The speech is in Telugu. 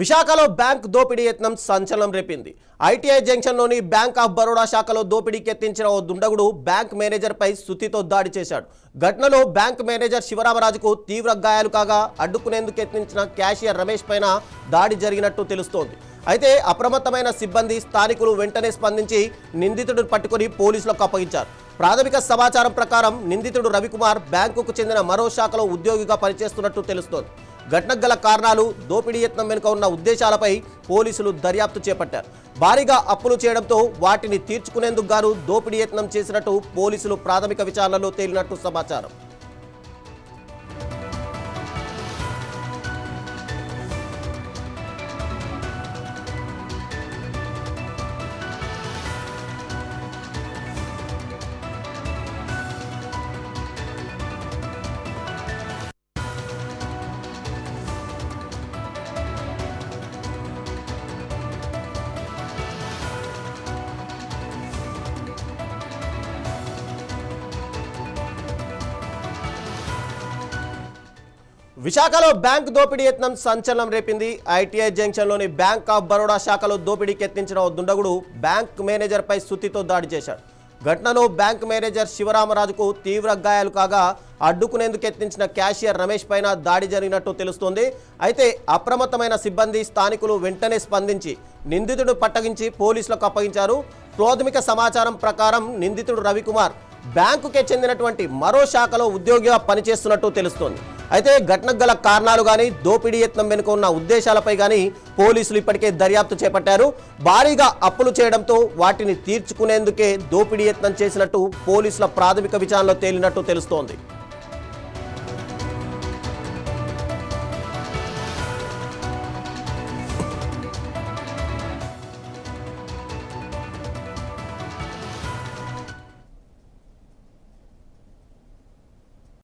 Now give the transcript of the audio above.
విశాఖలో బ్యాంక్ దోపిడీ యత్నం సంచలనం రేపింది. ఐటీఐ జంక్షన్లోని బ్యాంక్ ఆఫ్ బరోడా శాఖలో దోపిడీకి యత్నించిన ఓ దుండగుడు బ్యాంక్ మేనేజర్పై సుత్తితో దాడి చేశాడు. ఘటనలో బ్యాంక్ మేనేజర్ శివరామరాజుకు తీవ్ర గాయాలు కాగా అడ్డుకునేందుకు యత్నించిన క్యాషియర్ రమేష్ పైన దాడి జరిగినట్టు తెలుస్తోంది. అయితే అప్రమత్తమైన సిబ్బంది స్థానికులు వెంటనే స్పందించి నిందితుడిని పట్టుకుని పోలీసులకు అప్పగించారు. ప్రాథమిక సమాచారం ప్రకారం నిందితుడు రవికుమార్ బ్యాంకుకు చెందిన మరో శాఖలో ఉద్యోగిగా పనిచేస్తున్నట్టు తెలుస్తోంది. ఘటనకు గల కారణాలు, దోపిడీ యత్నం వెనుక ఉన్న ఉద్దేశాలపై పోలీసులు దర్యాప్తు చేపట్టారు. భారీగా అప్పులు చేయడంతో వాటిని తీర్చుకునేందుకు గాను దోపిడీ యత్నం చేసినట్టు పోలీసులు ప్రాథమిక విచారణలో తేలినట్టు సమాచారం. విశాఖలో బ్యాంక్ దోపిడీ యత్నం సంచలనం రేపింది. ఐటీఐ జంక్షన్లోని బ్యాంక్ ఆఫ్ బరోడా శాఖలో దోపిడీకి యత్నించిన ఓ దుండగుడు బ్యాంక్ మేనేజర్పై సుత్తితో దాడి చేశాడు. ఘటనలో బ్యాంక్ మేనేజర్ శివరామరాజుకు తీవ్ర గాయాలు కాగా అడ్డుకునేందుకు యత్నించిన క్యాషియర్ రమేష్ పైన దాడి జరిగినట్టు తెలుస్తోంది. అయితే అప్రమత్తమైన సిబ్బంది స్థానికులు వెంటనే స్పందించి నిందితుడు పట్టగించి పోలీసులకు అప్పగించారు. ప్రాథమిక సమాచారం ప్రకారం నిందితుడు రవికుమార్ బ్యాంకుకే చెందినటువంటి మరో శాఖలో ఉద్యోగిగా పనిచేస్తున్నట్టు తెలుస్తోంది. అయితే ఘటనకు గల కారణాలు కానీ, దోపిడీ యత్నం వెనుక ఉన్న ఉద్దేశాలపై కానీ పోలీసులు ఇప్పటికే దర్యాప్తు చేపట్టారు. భారీగా అప్పులు చేయడంతో వాటిని తీర్చుకునేందుకే దోపిడీ యత్నం చేసినట్టు పోలీసుల ప్రాథమిక విచారణలో తేలినట్టు తెలుస్తోంది.